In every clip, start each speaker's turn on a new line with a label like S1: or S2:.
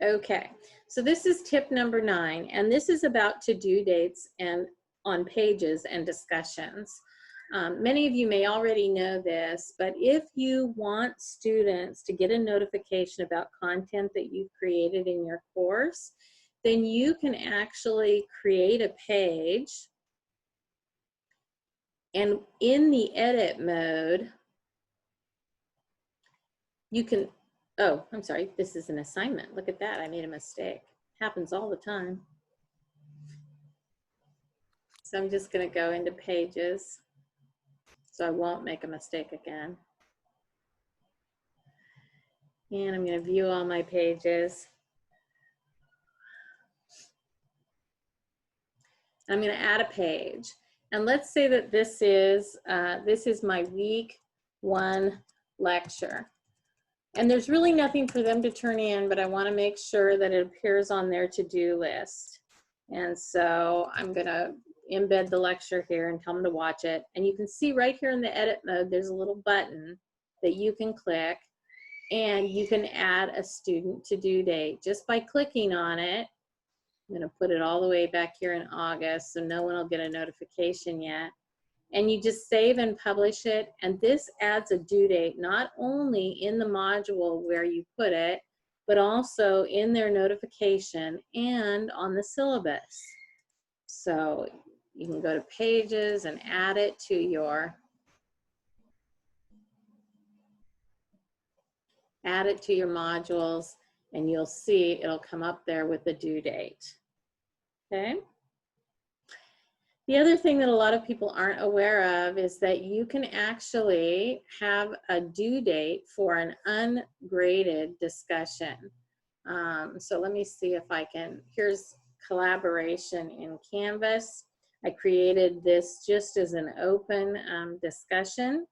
S1: Okay, so this is tip number 9, and this is about to-do dates and on pages and discussions. Many of you may already know this, but if you want students to get a notification about content that you've created in your course, then you can actually create a page, and in the edit mode, you can, oh, I'm sorry, this is an assignment. Look at that, I made a mistake. Happens all the time. So I'm just gonna go into pages so I won't make a mistake again. And I'm gonna view all my pages. I'm gonna add a page. And let's say that this is my week 1 lecture. And there's really nothing for them to turn in, but I want to make sure that it appears on their to-do list. And so I'm going to embed the lecture here and tell them to watch it. And you can see right here in the edit mode, there's a little button that you can click, and you can add a student to-do date just by clicking on it. I'm going to put it all the way back here in August, so no one will get a notification yet. And you just save and publish it, and this adds a due date not only in the module where you put it, but also in their notification and on the syllabus. So you can go to pages and add it to your modules, and you'll see it'll come up there with the due date. Okay. The other thing that a lot of people aren't aware of is that you can actually have a due date for an ungraded discussion. So let me see if I can, here's collaboration in Canvas. I created this just as an open discussion,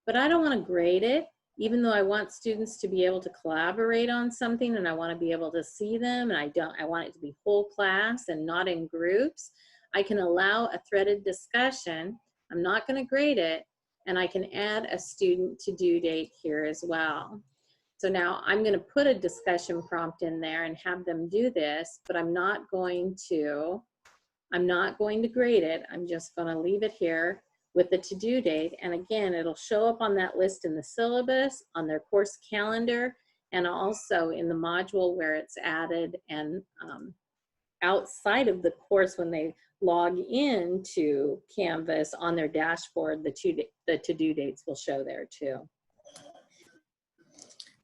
S1: but I don't want to grade it, even though I want students to be able to collaborate on something and I want to be able to see them, and I want it to be whole class and not in groups. I can allow a threaded discussion. I'm not going to grade it, and I can add a student to due date here as well. So now I'm going to put a discussion prompt in there and have them do this, but I'm not going to grade it. I'm just going to leave it here with the to-do date. And again, it'll show up on that list in the syllabus, on their course calendar, and also in the module where it's added, and outside of the course when they log into Canvas on their dashboard, the to-do dates will show there too.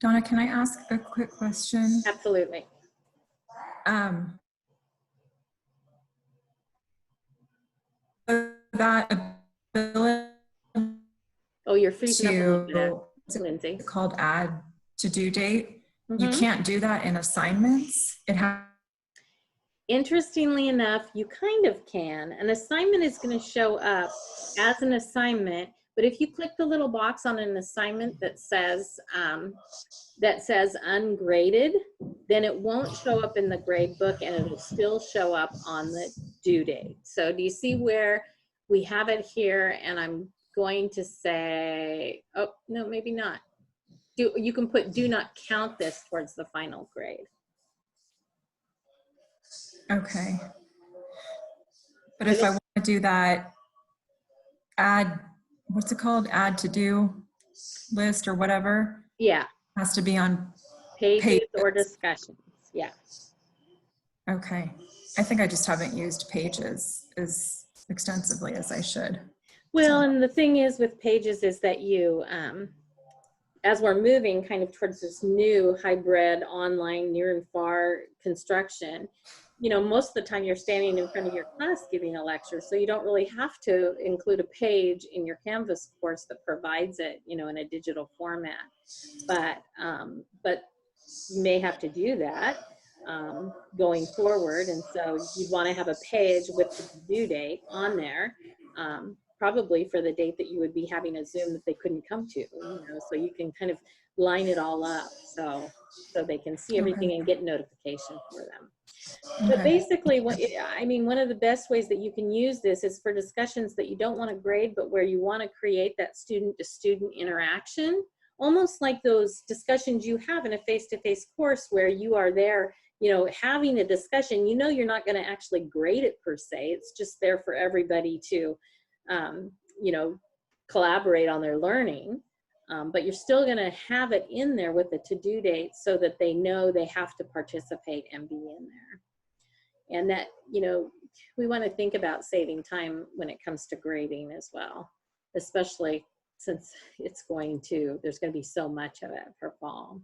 S2: Donna, can I ask a quick question?
S1: Absolutely.
S2: That ability
S1: Oh, you're freezing up a little bit,
S2: to,
S1: Lindsay.
S2: it's called add to due date.
S1: Mm-hmm.
S2: You can't do that in assignments. It has.
S1: Interestingly enough, you kind of can. An assignment is going to show up as an assignment, but if you click the little box on an assignment that says ungraded, then it won't show up in the grade book, and it'll still show up on the due date. So do you see where we have it here? And I'm going to say, oh, no, maybe not. You can put do not count this towards the final grade.
S2: Okay. But if I want to do that, add, what's it called? Add to do list or whatever?
S1: Yeah.
S2: Has to be on
S1: pages or discussions. Yeah.
S2: Okay. I think I just haven't used pages as extensively as I should.
S1: Well, and the thing is with pages is that you, as we're moving kind of towards this new hybrid online near and far construction, you know, most of the time you're standing in front of your class giving a lecture, so you don't really have to include a page in your Canvas course that provides it, you know, in a digital format. But you may have to do that going forward, and so you'd want to have a page with the due date on there, probably for the date that you would be having a Zoom that they couldn't come to, you know, so you can kind of line it all up so they can see everything and get notification for them. But basically, one of the best ways that you can use this is for discussions that you don't want to grade, but where you want to create that student-to-student interaction, almost like those discussions you have in a face-to-face course where you are there, you know, having a discussion. You know, you're not going to actually grade it per se. It's just there for everybody to, you know, collaborate on their learning. But you're still going to have it in there with the to-do date so that they know they have to participate and be in there. And that, you know, we want to think about saving time when it comes to grading as well, especially since there's going to be so much of it for fall.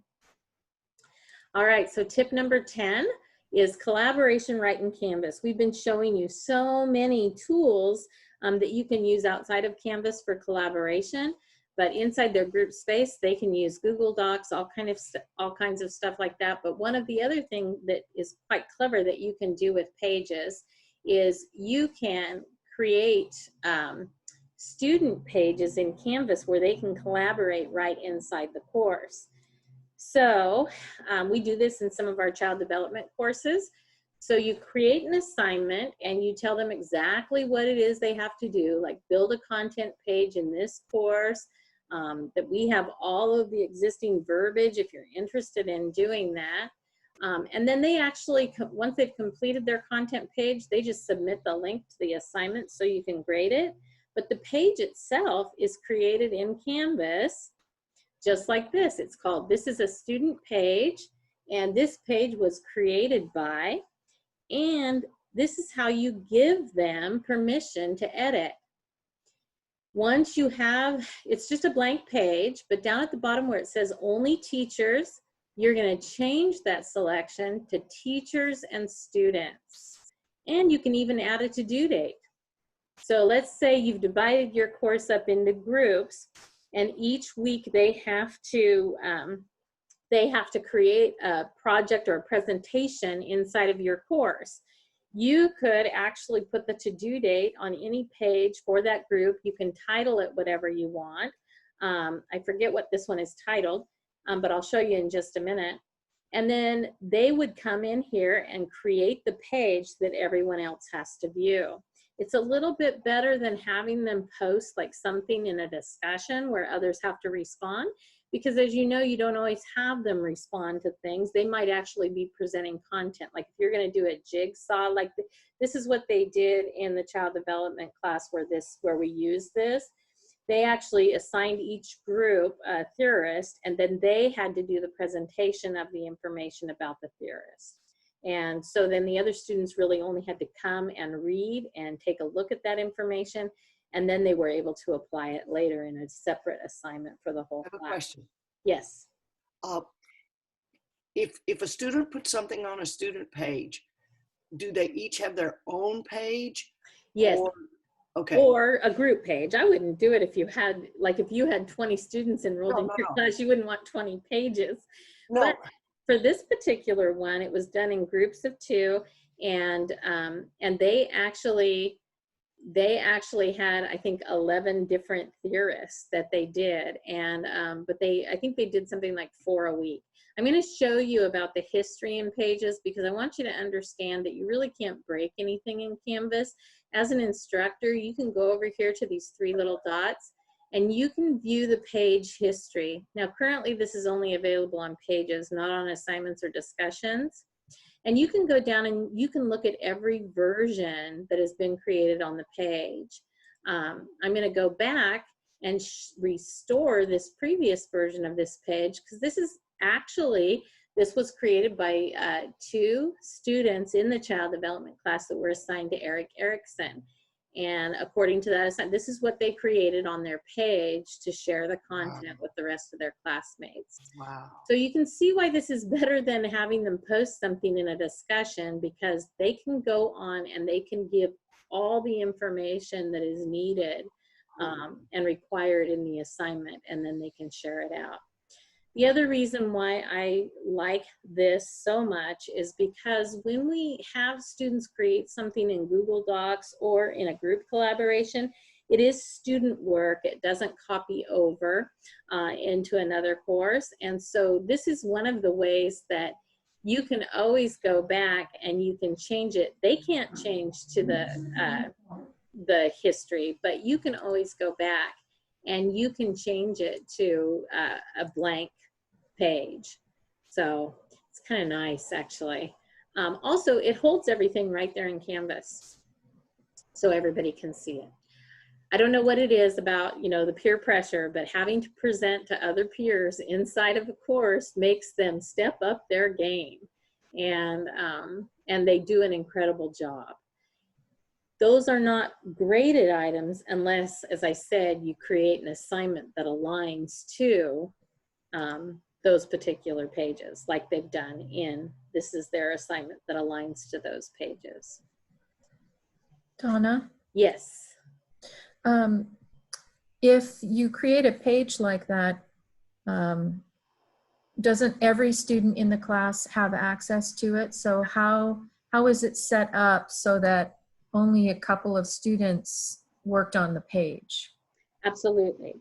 S1: All right, so tip number 10 is collaboration right in Canvas. We've been showing you so many tools that you can use outside of Canvas for collaboration, but inside their group space, they can use Google Docs, all kinds of stuff like that. But one of the other things that is quite clever that you can do with Pages is you can create student pages in Canvas where they can collaborate right inside the course. So we do this in some of our child development courses. So you create an assignment and you tell them exactly what it is they have to do, like build a content page in this course, that we have all of the existing verbiage if you're interested in doing that. And then they actually, once they've completed their content page, they just submit the link to the assignment so you can grade it. But the page itself is created in Canvas just like this. It's called, this is a student page, and this page was created by, and this is how you give them permission to edit. Once you have, it's just a blank page, but down at the bottom where it says only teachers, you're going to change that selection to teachers and students. And you can even add a to-do date. So let's say you've divided your course up into groups, and each week they have to create a project or a presentation inside of your course. You could actually put the to-do date on any page for that group. You can title it whatever you want. I forget what this one is titled, but I'll show you in just a minute. And then they would come in here and create the page that everyone else has to view. It's a little bit better than having them post like something in a discussion where others have to respond, because as you know, you don't always have them respond to things. They might actually be presenting content. Like if you're going to do a jigsaw, like this is what they did in the child development class where we use this. They actually assigned each group a theorist, and then they had to do the presentation of the information about the theorist. And so then the other students really only had to come and read and take a look at that information, and then they were able to apply it later in a separate assignment for the whole class.
S3: I have a question.
S1: Yes.
S3: If a student puts something on a student page, do they each have their own page?
S1: Yes.
S3: Okay.
S1: Or a group page. I wouldn't do it if you had, like if you had 20 students enrolled in your class, you wouldn't want 20 pages.
S3: No.
S1: But for this particular one, it was done in groups of 2, and they actually had, I think, 11 different theorists that they did, and but I think they did something like 4 a week. I'm going to show you about the history in Pages because I want you to understand that you really can't break anything in Canvas. As an instructor, you can go over here to these 3 little dots and you can view the page history. Now, currently this is only available on Pages, not on assignments or discussions. And you can go down and you can look at every version that has been created on the page. I'm going to go back and restore this previous version of this page because this was created by 2 students in the child development class that were assigned to Eric Erickson. And according to that assignment, this is what they created on their page to share the content with the rest of their classmates.
S3: Wow.
S1: So you can see why this is better than having them post something in a discussion, because they can go on and they can give all the information that is needed and required in the assignment, and then they can share it out. The other reason why I like this so much is because when we have students create something in Google Docs or in a group collaboration, it is student work. It doesn't copy over into another course. And so this is one of the ways that you can always go back and you can change it. They can't change to the history, but you can always go back and you can change it to a blank page. So it's kind of nice, actually. Also, it holds everything right there in Canvas, so everybody can see it. I don't know what it is about, you know, the peer pressure, but having to present to other peers inside of a course makes them step up their game, and they do an incredible job. Those are not graded items unless, as I said, you create an assignment that aligns to those particular pages, like they've done in, this is their assignment that aligns to those pages.
S2: Donna,
S1: Yes.
S2: if you create a page like that, doesn't every student in the class have access to it? So how is it set up so that only a couple of students worked on the page?
S1: Absolutely.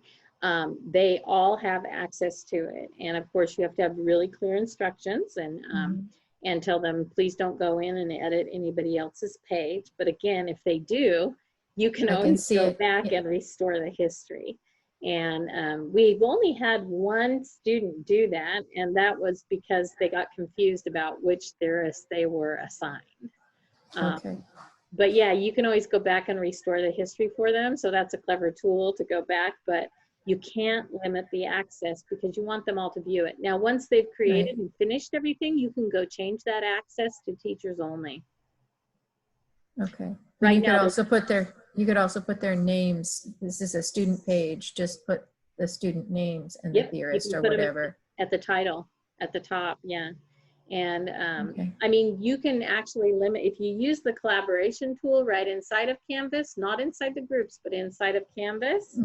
S1: They all have access to it. And of course, you have to have really clear instructions and tell them, please don't go in and edit anybody else's page. But again, if they do, you can always go back and restore the history. And we've only had one student do that, and that was because they got confused about which theorist they were assigned.
S2: Okay.
S1: But yeah, you can always go back and restore the history for them. So that's a clever tool to go back, but you can't limit the access because you want them all to view it. Now, once they've created and finished everything, you can go change that access to teachers only.
S2: Okay.
S1: Right
S2: you
S1: now,
S2: could also put their names. This is a student page. Just put the student names and the theorist or whatever.
S1: At the title, at the top, yeah. And
S2: Okay.
S1: I mean, you can actually limit, if you use the collaboration tool right inside of Canvas, not inside the groups, but inside of Canvas,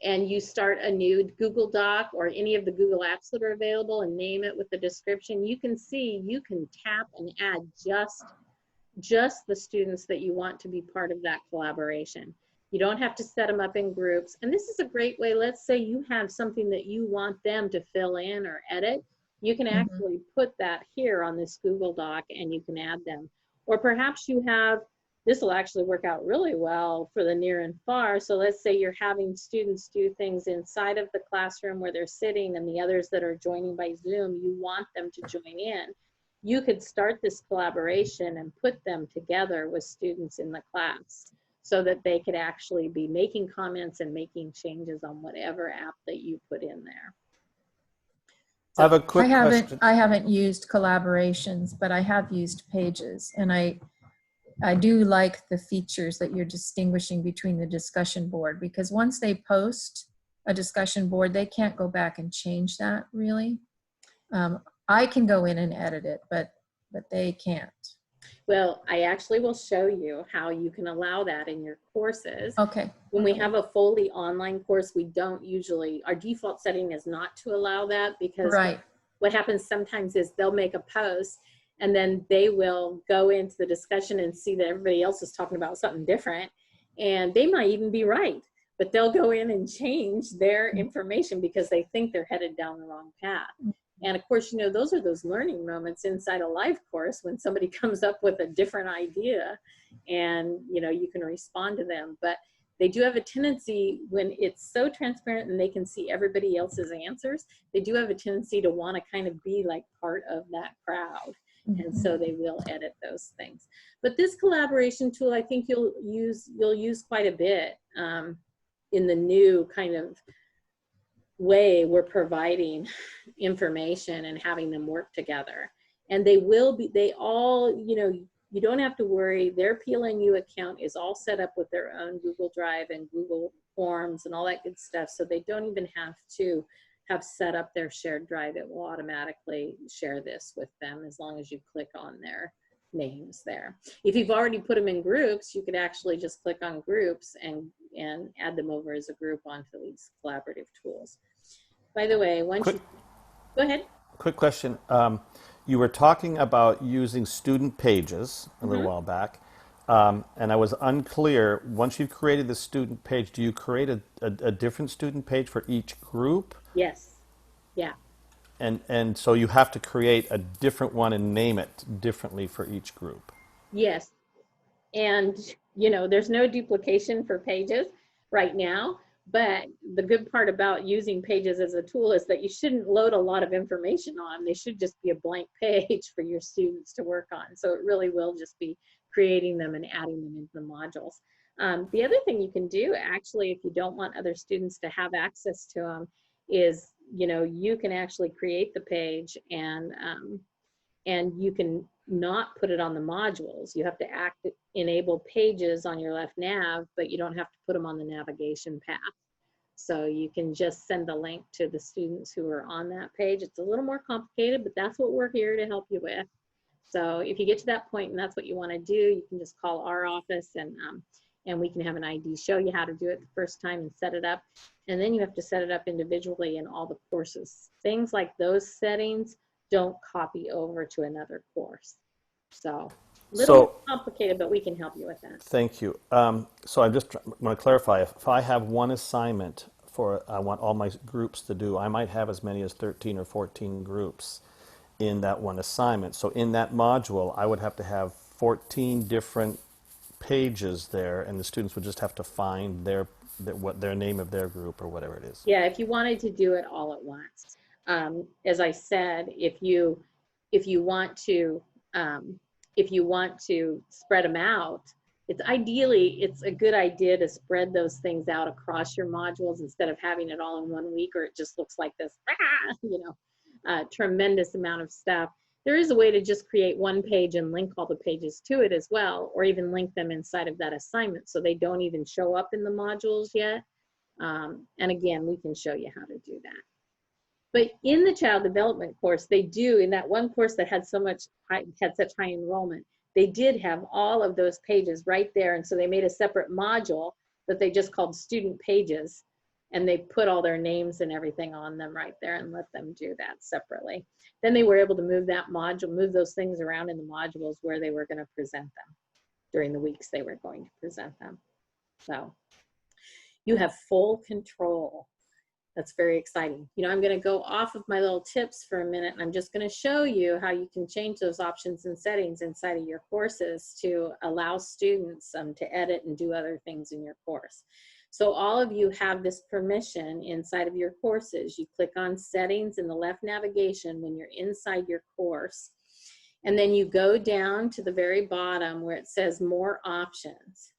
S1: and you start a new Google Doc or any of the Google apps that are available and name it with the description, you can see, you can tap and add just the students that you want to be part of that collaboration. You don't have to set them up in groups. And this is a great way, let's say you have something that you want them to fill in or edit. You can actually put that here on this Google Doc and you can add them. Or perhaps you have, this will actually work out really well for the near and far. So let's say you're having students do things inside of the classroom where they're sitting and the others that are joining by Zoom, you want them to join in. You could start this collaboration and put them together with students in the class so that they could actually be making comments and making changes on whatever app that you put in there.
S4: I have a quick question.
S2: I haven't used collaborations, but I have used pages, and I do like the features that you're distinguishing between the discussion board, because once they post a discussion board, they can't go back and change that really. I can go in and edit it, but they can't.
S1: Well, I actually will show you how you can allow that in your courses.
S2: Okay.
S1: When we have a fully online course, we don't usually, our default setting is not to allow that, because what happens sometimes is they'll make a post and then they will go into the discussion and see that everybody else is talking about something different, and they might even be right, but they'll go in and change their information because they think they're headed down the wrong path. And of course, you know, those are those learning moments inside a live course when somebody comes up with a different idea and, you know, you can respond to them. But they do have a tendency, when it's so transparent and they can see everybody else's answers, they do have a tendency to want to kind of be like part of that crowd. And so they will edit those things. But this collaboration tool, I think you'll use quite a bit in the new kind of way we're providing information and having them work together. And they all, you know, you don't have to worry. Their PLNU account is all set up with their own Google Drive and Google Forms and all that good stuff. So they don't even have to have set up their shared drive. It will automatically share this with them as long as you click on their names there. If you've already put them in groups, you could actually just click on groups and add them over as a group onto these collaborative tools. By the way, go ahead.
S4: Quick question. You were talking about using student pages a little while back, and I was unclear. Once you've created the student page, do you create a different student page for each group?
S1: Yes. Yeah.
S4: And so you have to create a different one and name it differently for each group.
S1: Yes. And, you know, there's no duplication for pages, right now. But the good part about using Pages as a tool is that you shouldn't load a lot of information on them. They should just be a blank page for your students to work on. So it really will just be creating them and adding them into the modules. The other thing you can do, actually, if you don't want other students to have access to them, is, you know, you can actually create the page and you can not put it on the modules. You have to enable Pages on your left nav, but you don't have to put them on the navigation path. So you can just send the link to the students who are on that page. It's a little more complicated, but that's what we're here to help you with. So if you get to that point and that's what you want to do, you can just call our office and we can have an ID, show you how to do it the first time and set it up. And then you have to set it up individually in all the courses. Things like those settings don't copy over to another course. A little complicated, but we can help you with that.
S4: Thank you. So I just want to clarify, if I have one assignment I want all my groups to do, I might have as many as 13 or 14 groups in that one assignment. So in that module, I would have to have 14 different pages there, and the students would just have to find their name of their group or whatever it is.
S1: Yeah, if you wanted to do it all at once. As I said, if you want to spread them out, it's a good idea to spread those things out across your modules instead of having it all in 1 week, or it just looks like this, tremendous amount of stuff. There is a way to just create one page and link all the pages to it as well, or even link them inside of that assignment so they don't even show up in the modules yet. And again, we can show you how to do that. But in the child development course, they do, in that one course that had such high enrollment, they did have all of those pages right there. And so they made a separate module that they just called student pages, and they put all their names and everything on them right there and let them do that separately. Then they were able to move those things around in the modules where they were going to present them during the weeks they were going to present them. So you have full control. That's very exciting. I'm going to go off of my little tips for a minute, and I'm just going to show you how you can change those options and settings inside of your courses to allow students to edit and do other things in your course. So all of you have this permission inside of your courses. You click on settings in the left navigation when you're inside your course, and then you go down to the very bottom where it says more options,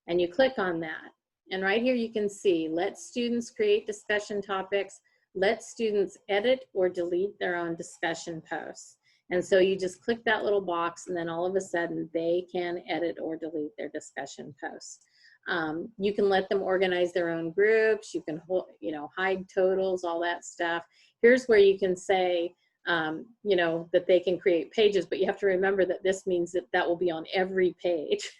S1: and you click on that. And right here you can see, let students create discussion topics, let students edit or delete their own discussion posts. And so you just click that little box, and then all of a sudden they can edit or delete their discussion posts. You can let them organize their own groups, you can hide totals, all that stuff. Here's where you can say, that they can create pages, but you have to remember that this means that will be on every page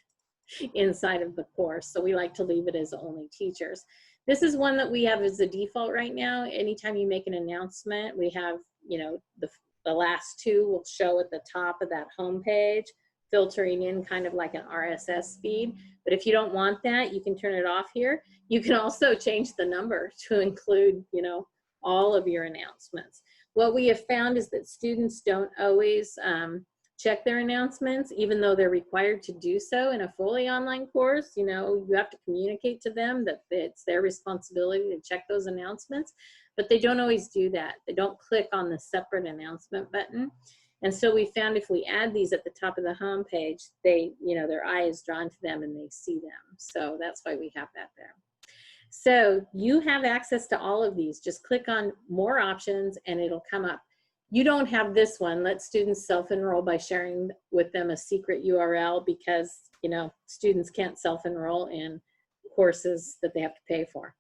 S1: inside of the course. So we like to leave it as only teachers. This is one that we have as a default right now. Anytime you make an announcement, we have, the last two will show at the top of that home page, filtering in kind of like an RSS feed. But if you don't want that, you can turn it off here. You can also change the number to include, all of your announcements. What we have found is that students don't always check their announcements, even though they're required to do so in a fully online course. You have to communicate to them that it's their responsibility to check those announcements, but they don't always do that. They don't click on the separate announcement button. And so we found if we add these at the top of the home page, their eye is drawn to them and they see them. So that's why we have that there. So you have access to all of these. Just click on more options and it'll come up. You don't have this one. Let students self-enroll by sharing with them a secret URL, because, students can't self-enroll in courses that they have to pay for.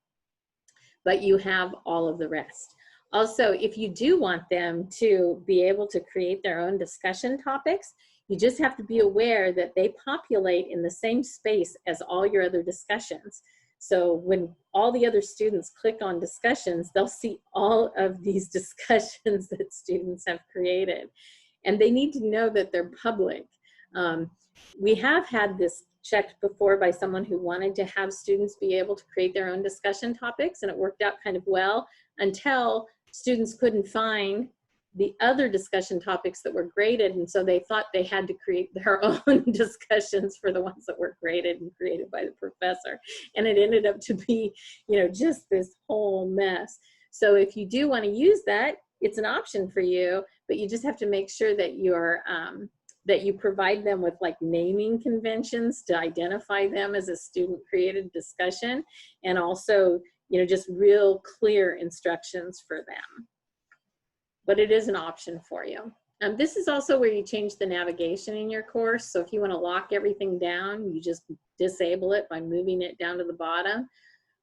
S1: But you have all of the rest. Also, if you do want them to be able to create their own discussion topics, you just have to be aware that they populate in the same space as all your other discussions. So when all the other students click on discussions, they'll see all of these discussions that students have created. And they need to know that they're public. We have had this checked before by someone who wanted to have students be able to create their own discussion topics, and it worked out kind of well until students couldn't find the other discussion topics that were graded, and so they thought they had to create their own discussions for the ones that were graded and created by the professor, and it ended up to be, you know, just this whole mess. So if you do want to use that, it's an option for you, but you just have to make sure that you're that you provide them with like naming conventions to identify them as a student created discussion, and also, you know, just real clear instructions for them. But it is an option for you. This is also where you change the navigation in your course. So if you want to lock everything down, you just disable it by moving it down to the bottom.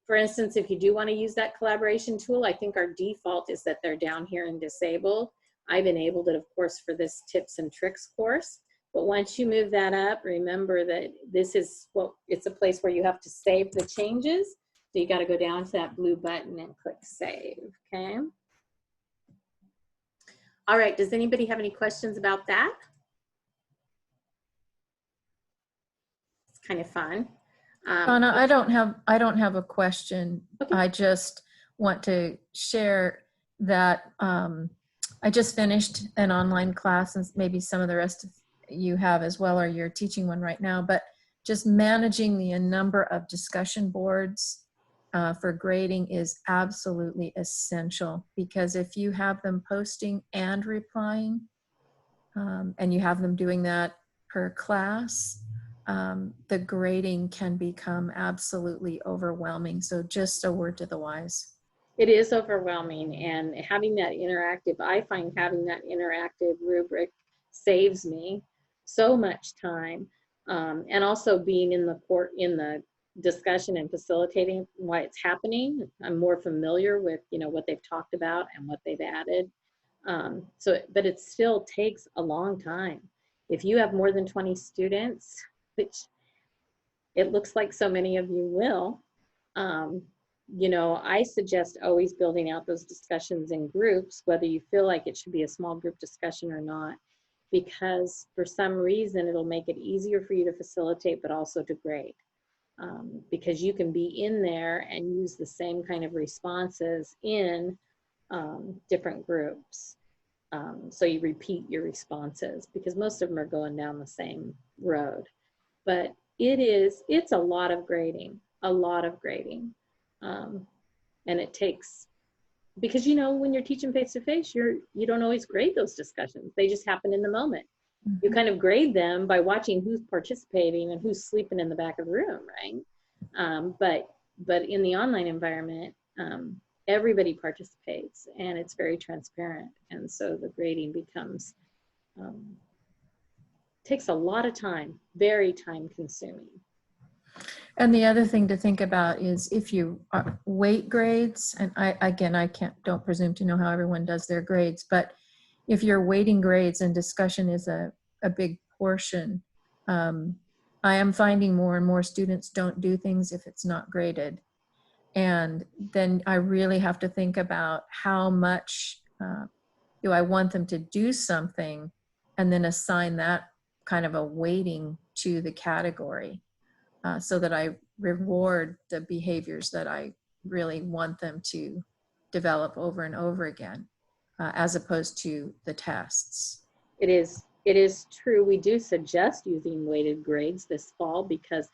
S1: For instance, if you do want to use that collaboration tool, I think our default is that they're down here and disabled. I've enabled it, of course, for this tips and tricks course. But once you move that up, remember that this is what, it's a place where you have to save the changes. So you got to go down to that blue button and click save, okay? All right, does anybody have any questions about that? It's kind of fun.
S2: Donna, I don't have a question.
S1: Okay.
S2: I just want to share that I just finished an online class, and maybe some of the rest of you have as well, or you're teaching one right now, but just managing the number of discussion boards for grading is absolutely essential, because if you have them posting and replying, and you have them doing that per class, the grading can become absolutely overwhelming. So just a word to the wise.
S1: It is overwhelming, and having that interactive, I find having that interactive rubric saves me so much time. And also being in the discussion and facilitating why it's happening, I'm more familiar with, you know, what they've talked about and what they've added. But it still takes a long time. If you have more than 20 students, which it looks like so many of you will, you know, I suggest always building out those discussions in groups, whether you feel like it should be a small group discussion or not, because for some reason it'll make it easier for you to facilitate, but also to grade. Because you can be in there and use the same kind of responses in different groups. So you repeat your responses, because most of them are going down the same road. But it's a lot of grading, and it takes, because, you know, when you're teaching face-to-face, you don't always grade those discussions. They just happen in the moment. Mm-hmm. You kind of grade them by watching who's participating and who's sleeping in the back of the room, right? But in the online environment, everybody participates, and it's very transparent, and so the grading becomes takes a lot of time, very time consuming.
S2: And the other thing to think about is if you weight grades, and I don't presume to know how everyone does their grades, but if you're weighting grades and discussion is a big portion, I am finding more and more students don't do things if it's not graded. And then I really have to think about how much do I want them to do something, and then assign that kind of a weighting to the category. So that I reward the behaviors that I really want them to develop over and over again, as opposed to the tests.
S1: It is true. We do suggest using weighted grades this fall, because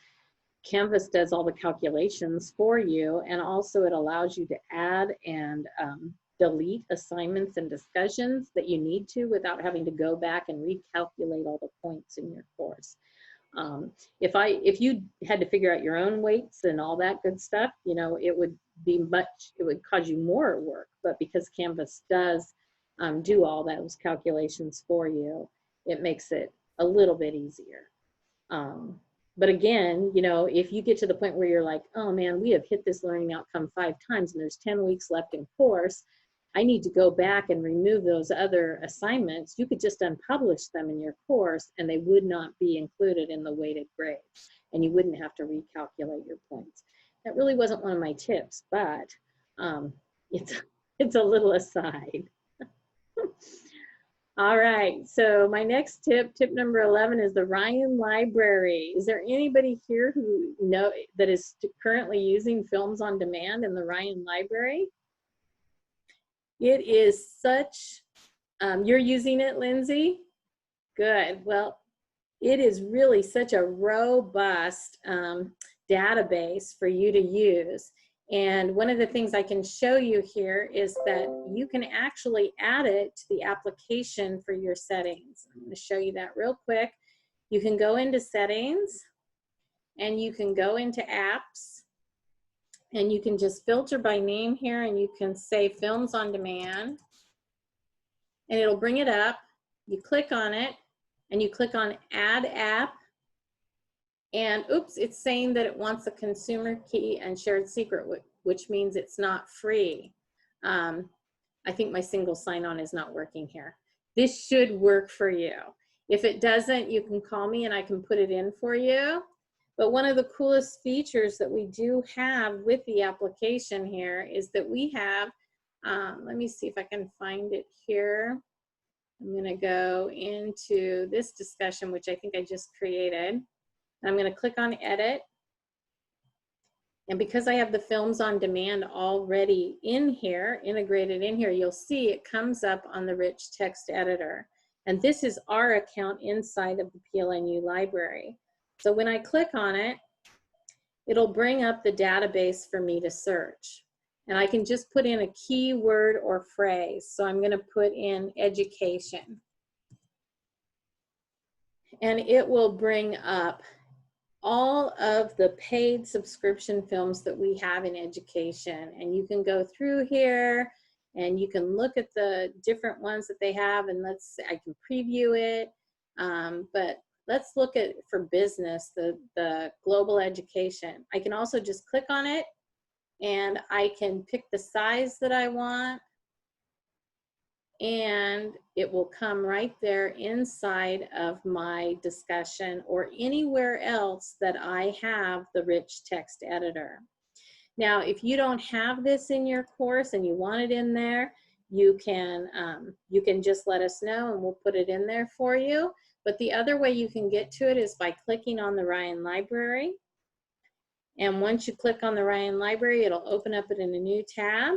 S1: Canvas does all the calculations for you, and also it allows you to add and delete assignments and discussions that you need to without having to go back and recalculate all the points in your course. If you had to figure out your own weights and all that good stuff, you know, it would cause you more work. But because Canvas does do all those calculations for you, it makes it a little bit easier. But again, you know, if you get to the point where you're like, oh man, we have hit this learning outcome 5 times and there's 10 weeks left in course, I need to go back and remove those other assignments, you could just unpublish them in your course and they would not be included in the weighted grades, and you wouldn't have to recalculate your points. That really wasn't one of my tips, but it's a little aside. All right, so my next tip number 11, is the Ryan Library. Is there anybody here who that is currently using Films on Demand in the Ryan Library? It is such You're using it, Lindsay? Good. Well, it is really such a robust database for you to use. And one of the things I can show you here is that you can actually add it to the application for your settings. I'm going to show you that real quick. You can go into settings and you can go into apps and you can just filter by name here and you can say films on demand and it'll bring it up. You click on it and you click on add app and oops, it's saying that it wants a consumer key and shared secret, which means it's not free. I think my single sign-on is not working here. This should work for you. If it doesn't, you can call me and I can put it in for you. But one of the coolest features that we do have with the application here is that we have, let me see if I can find it here. I'm going to go into this discussion, which I think I just created. I'm going to click on edit. And because I have the films on demand already in here, integrated in here, you'll see it comes up on the rich text editor. And this is our account inside of the PLNU library. So when I click on it, it'll bring up the database for me to search. And I can just put in a keyword or phrase. So I'm going to put in education. And it will bring up all of the paid subscription films that we have in education. And you can go through here and you can look at the different ones that they have and I can preview it. But let's look at for business, the global education. I can also just click on it and I can pick the size that I want. And it will come right there inside of my discussion or anywhere else that I have the rich text editor. Now, if you don't have this in your course and you want it in there, you can just let us know and we'll put it in there for you. But the other way you can get to it is by clicking on the Ryan Library. And once you click on the Ryan Library, it'll open up it in a new tab.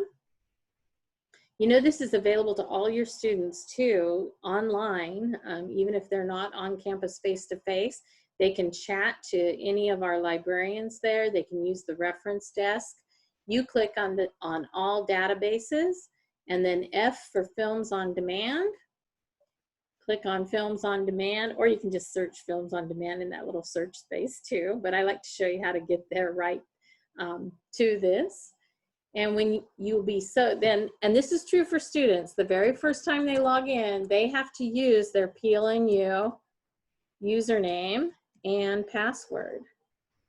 S1: You know, this is available to all your students too, online, even if they're not on campus face-to-face. They can chat to any of our librarians there. They can use the reference desk. You click on all databases and then F for films on demand. Click on films on demand, or you can just search films on demand in that little search space too. But I like to show you how to get there right to this. And when you'll be and this is true for students, the very first time they log in, they have to use their PLNU username and password.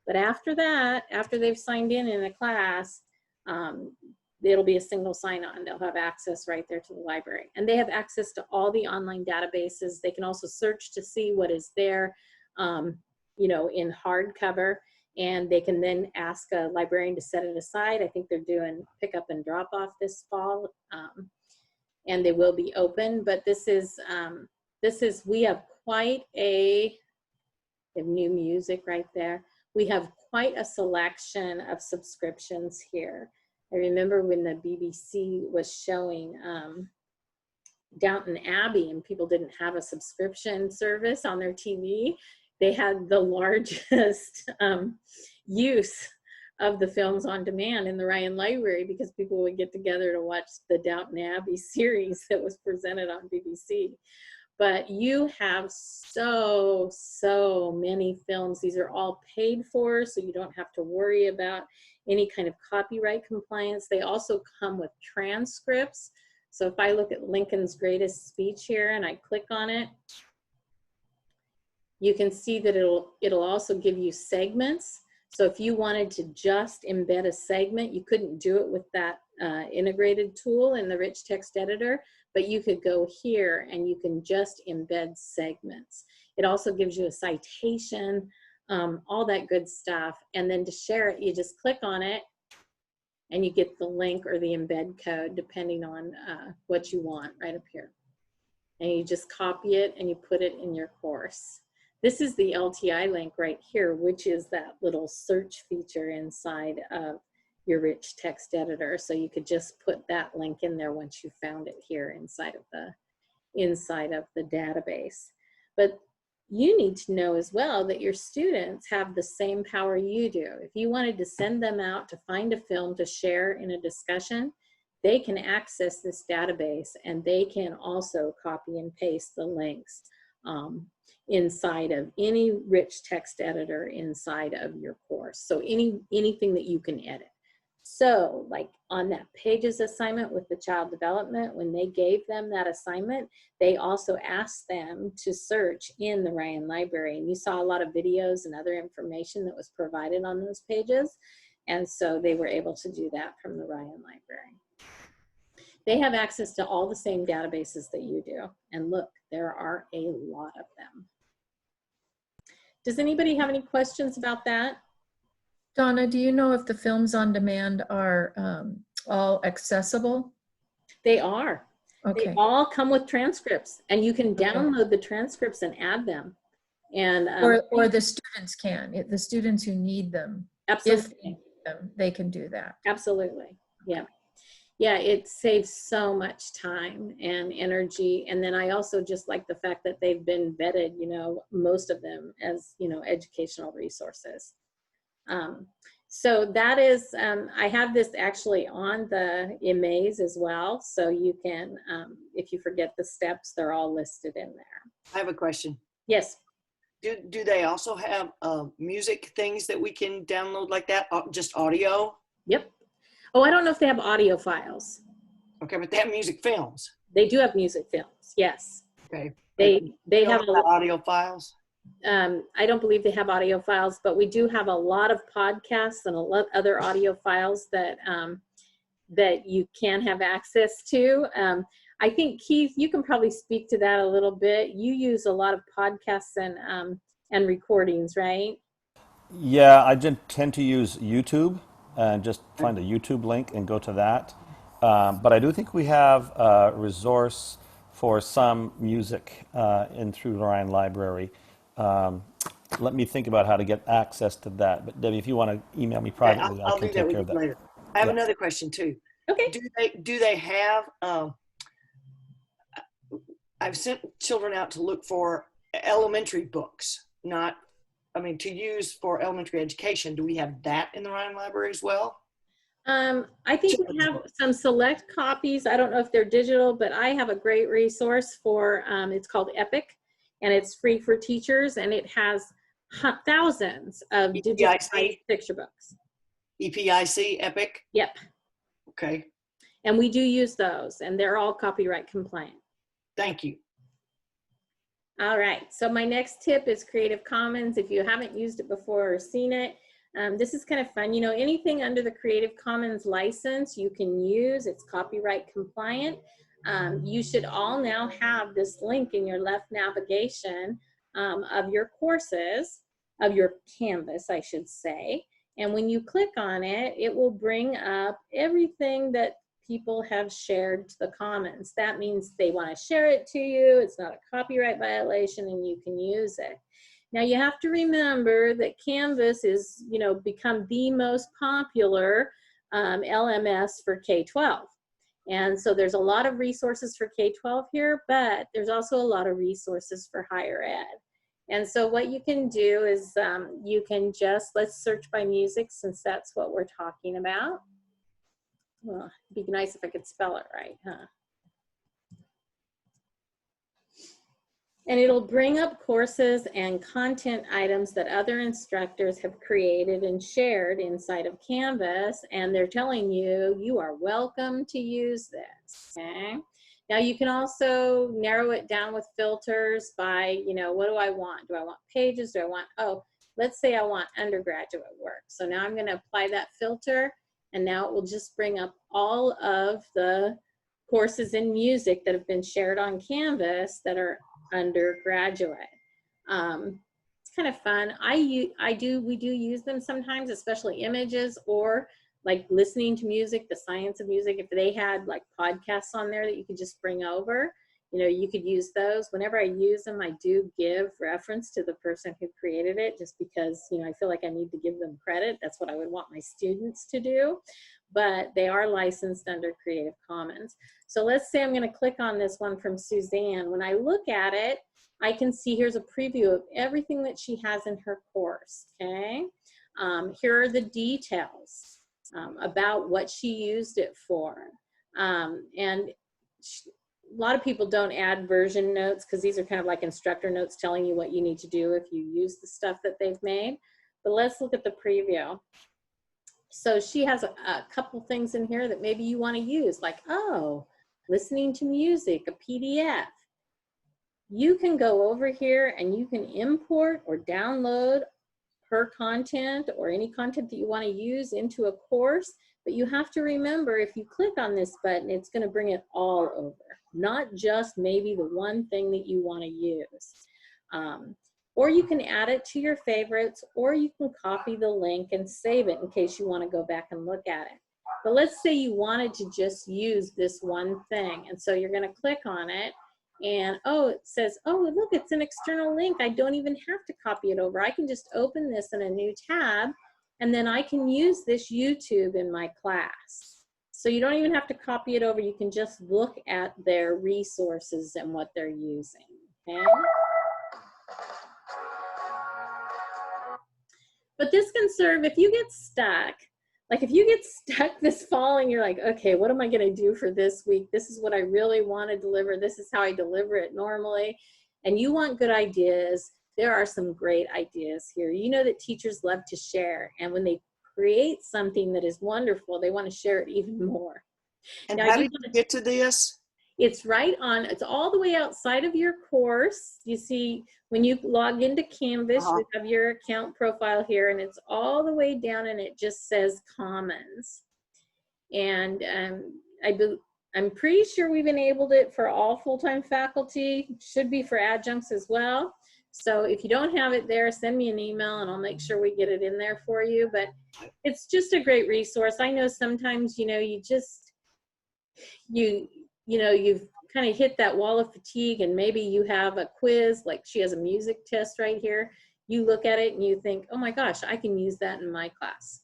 S1: But after that, after they've signed in a class, it'll be a single sign-on. They'll have access right there to the library. And they have access to all the online databases. They can also search to see what is there, you know, in hardcover. And they can then ask a librarian to set it aside. I think they're doing pick up and drop off this fall, and they will be open. But we have quite they have new music right there. We have quite a selection of subscriptions here. I remember when the BBC was showing Downton Abbey and people didn't have a subscription service on their TV. They had the largest use of the films on demand in the Ryan Library because people would get together to watch the Downton Abbey series that was presented on BBC. But you have so many films. These are all paid for, so you don't have to worry about any kind of copyright compliance. They also come with transcripts. So if I look at Lincoln's Greatest Speech here and I click on it, you can see that it'll also give you segments. So if you wanted to just embed a segment, you couldn't do it with that integrated tool in the rich text editor, but you could go here and you can just embed segments. It also gives you a citation, all that good stuff. And then to share it, you just click on it and you get the link or the embed code depending on what you want right up here. And you just copy it and you put it in your course. This is the LTI link right here, which is that little search feature inside of your rich text editor. So you could just put that link in there once you found it here inside of the inside of the database. But you need to know as well that your students have the same power you do. If you wanted to send them out to find a film to share in a discussion, they can access this database, and they can also copy and paste the links inside of any rich text editor inside of your course. So anything that you can edit. So like on that Pages assignment with the child development, when they gave them that assignment, they also asked them to search in the Ryan Library. And you saw a lot of videos and other information that was provided on those pages. And so they were able to do that from the Ryan Library. They have access to all the same databases that you do. And look, there are a lot of them. Does anybody have any questions about that?
S2: Donna, do you know if the films on demand are all accessible?
S1: They are.
S2: Okay.
S1: They all come with transcripts, and you can
S2: Okay.
S1: download the transcripts and add them. And
S2: Or the students can. The students who need them, if they
S1: absolutely,
S2: need them, they can do that.
S1: absolutely, yeah. Yeah, it saves so much time and energy. And then I also just like the fact that they've been vetted, you know, most of them as, you know, educational resources. So that is, I have this actually on the Emaze as well. So you can, if you forget the steps, they're all listed in there.
S3: I have a question.
S1: Yes.
S3: Do they also have music things that we can download like that? Just audio?
S1: Yep. Oh, I don't know if they have audio files.
S3: Okay, but they have music films.
S1: They do have music films. Yes.
S3: Okay.
S1: They
S3: don't
S1: have a
S3: audio files.
S1: I don't believe they have audio files, but we do have a lot of podcasts and a lot of other audio files that that you can have access to. I think, Keith, you can probably speak to that a little bit. You use a lot of podcasts and recordings, right?
S4: Yeah, I tend to use YouTube and just find a YouTube link and go to that. But I do think we have a resource for some music in through the Ryan Library. Let me think about how to get access to that. But Debbie, if you want to email me privately,
S3: I'll
S4: I can
S3: do that
S4: take
S3: with
S4: care
S3: you
S4: of that.
S3: later. I have
S4: Yeah.
S3: another question too.
S1: Okay.
S3: Do they have? I've sent children out to look for elementary books, not, I mean, to use for elementary education. Do we have that in the Ryan Library as well?
S1: I think we have some select copies. I don't know if they're digital, but I have a great resource for, it's called Epic, and it's free for teachers, and it has thousands of digitized picture books.
S3: EPIC, Epic?
S1: Yep.
S3: Okay,
S1: And we do use those, and they're all copyright compliant.
S3: thank you.
S1: All right, so my next tip is Creative Commons. If you haven't used it before or seen it, this is kind of fun. You know, anything under the Creative Commons license you can use. It's copyright compliant. You should all now have this link in your left navigation of your courses, of your Canvas, I should say. And when you click on it, it will bring up everything that people have shared to the Commons. That means they want to share it to you. It's not a copyright violation, and you can use it. Now you have to remember that Canvas is, you know, become the most popular LMS for K-12. And so there's a lot of resources for K-12 here, but there's also a lot of resources for higher ed. And so what you can do is you can just, let's search by music, since that's what we're talking about. Well, it'd be nice if I could spell it right, huh? And it'll bring up courses and content items that other instructors have created and shared inside of Canvas, and they're telling you, you are welcome to use this, okay? Now you can also narrow it down with filters by, you know, what do I want? Do I want pages? Do I want, oh, let's say I want undergraduate work. So now I'm gonna apply that filter, and now it will just bring up all of the courses in music that have been shared on Canvas that are undergraduate. It's kind of fun. We do use them sometimes, especially images or like listening to music, the science of music. If they had like podcasts on there that you could just bring over, you know, you could use those. Whenever I use them, I do give reference to the person who created it, just because, you know, I feel like I need to give them credit. That's what I would want my students to do. but they are licensed under Creative Commons. So let's say I'm going to click on this one from Suzanne. When I look at it, I can see here's a preview of everything that she has in her course, okay? Here are the details about what she used it for. And a lot of people don't add version notes because these are kind of like instructor notes telling you what you need to do if you use the stuff that they've made. But let's look at the preview. So she has a couple things in here that maybe you want to use, like, oh, listening to music, a PDF. You can go over here and you can import or download her content or any content that you want to use into a course, but you have to remember if you click on this button, it's going to bring it all over, not just maybe the one thing that you want to use. Or you can add it to your favorites, or you can copy the link and save it in case you want to go back and look at it. But let's say you wanted to just use this one thing, and so you're going to click on it, and oh, it says, oh, look, it's an external link. I don't even have to copy it over. I can just open this in a new tab, and then I can use this YouTube in my class. So you don't even have to copy it over. You can just look at their resources and what they're using, okay? But this can serve if you get stuck. Like if you get stuck this fall and you're like, okay, what am I going to do for this week? This is what I really want to deliver. This is how I deliver it normally. And you want good ideas. There are some great ideas here. You know that teachers love to share. And when they create something that is wonderful, they want to share it even more.
S3: And
S1: Now,
S3: how did you get to this?
S1: It's right on, it's all the way outside of your course. You see, when you log into Canvas, you have your account profile here, and it's all the way down, and it just says Commons. And I'm pretty sure we've enabled it for all full-time faculty, should be for adjuncts as well. So if you don't have it there, send me an email, and I'll make sure we get it in there for you. But it's just a great resource. I know sometimes, you know, you've kind of hit that wall of fatigue, and maybe you have a quiz, like she has a music test right here. You look at it and you think, oh my gosh, I can use that in my class,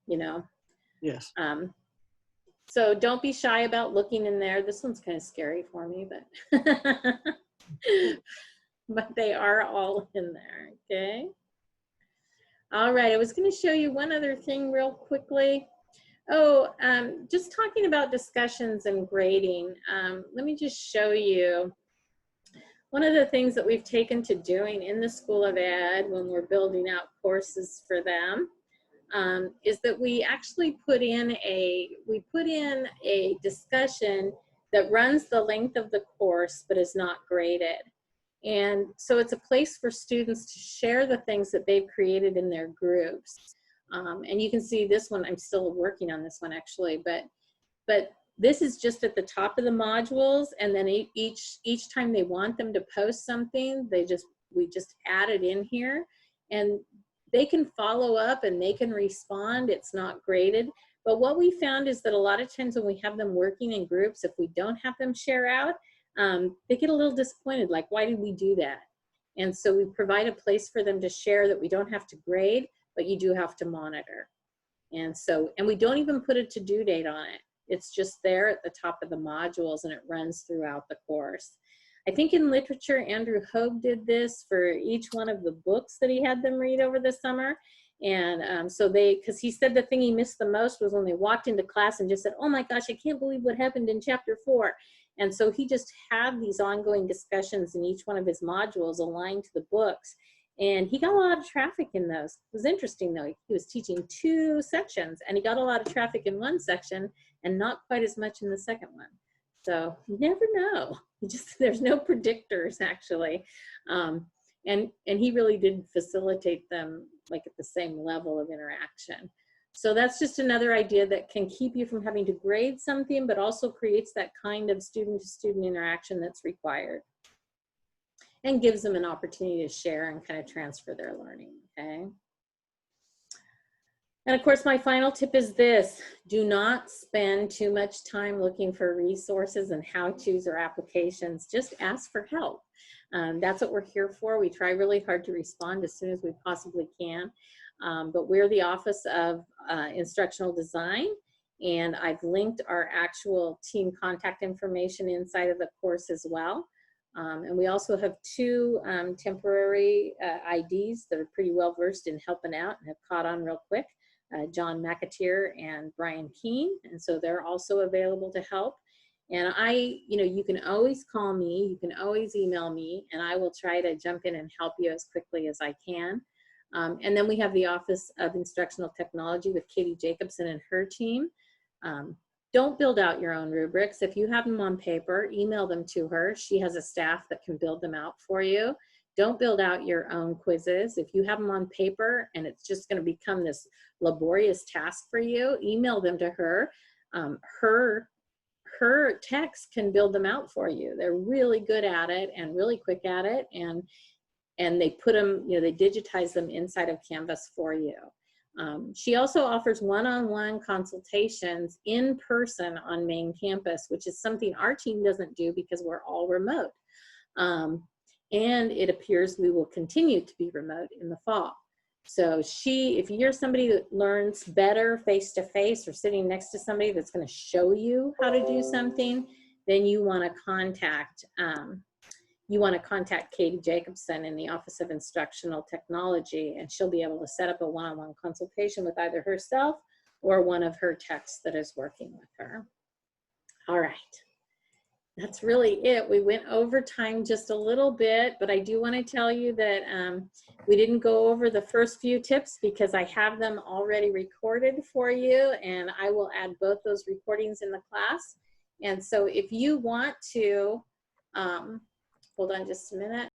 S1: you know?
S3: Yes.
S1: So don't be shy about looking in there. This one's kind of scary for me, but, but they are all in there, okay? All right, I was gonna show you one other thing real quickly. Oh, just talking about discussions and grading, let me just show you one of the things that we've taken to doing in the School of Ed when we're building out courses for them is that we actually put in a discussion that runs the length of the course but is not graded. And so it's a place for students to share the things that they've created in their groups. And you can see this one, I'm still working on this one actually, but this is just at the top of the modules, and then each time they want them to post something, we just add it in here, and they can follow up and they can respond. It's not graded. But what we found is that a lot of times when we have them working in groups, if we don't have them share out, they get a little disappointed, like, why did we do that? And so we provide a place for them to share that we don't have to grade, but you do have to monitor. And we don't even put a to-do date on it. It's just there at the top of the modules, and it runs throughout the course. I think in literature, Andrew Hogue did this for each one of the books that he had them read over the summer. And because he said the thing he missed the most was when they walked into class and just said, oh my gosh, I can't believe what happened in chapter 4. And so he just had these ongoing discussions in each one of his modules aligned to the books. And he got a lot of traffic in those. It was interesting though. He was teaching 2 sections, and he got a lot of traffic in one section and not quite as much in the second one. So you never know. There's no predictors actually. And he really did facilitate them like at the same level of interaction. So that's just another idea that can keep you from having to grade something, but also creates that kind of student-to-student interaction that's required, and gives them an opportunity to share and kind of transfer their learning, okay? And of course, my final tip is this: do not spend too much time looking for resources and how-tos or applications. Just ask for help. That's what we're here for. We try really hard to respond as soon as we possibly can. But we're the Office of Instructional Design, And I've linked our actual team contact information inside of the course as well. And we also have 2 temporary IDs that are pretty well versed in helping out and have caught on real quick, John McAteer and Brian Keene. And so they're also available to help. And you can always call me, you can always email me, and I will try to jump in and help you as quickly as I can. And then we have the Office of Instructional Technology with Katie Jacobson and her team. Don't build out your own rubrics. If you have them on paper, email them to her. She has a staff that can build them out for you. Don't build out your own quizzes. If you have them on paper and it's just going to become this laborious task for you, email them to her. Her techs can build them out for you. They're really good at it and really quick at it, and they put them, they digitize them inside of Canvas for you. She also offers one-on-one consultations in person on main campus, which is something our team doesn't do because we're all remote. And it appears we will continue to be remote in the fall. So if you're somebody that learns better face-to-face or sitting next to somebody that's going to show you how to do something, then you want to contact Katie Jacobson in the Office of Instructional Technology, and she'll be able to set up a one-on-one consultation with either herself or one of her techs that is working with her. All right. That's really it. We went over time just a little bit, but I do want to tell you that we didn't go over the first few tips because I have them already recorded for you, and I will add both those recordings in the class. And so if you want to, hold on just a minute.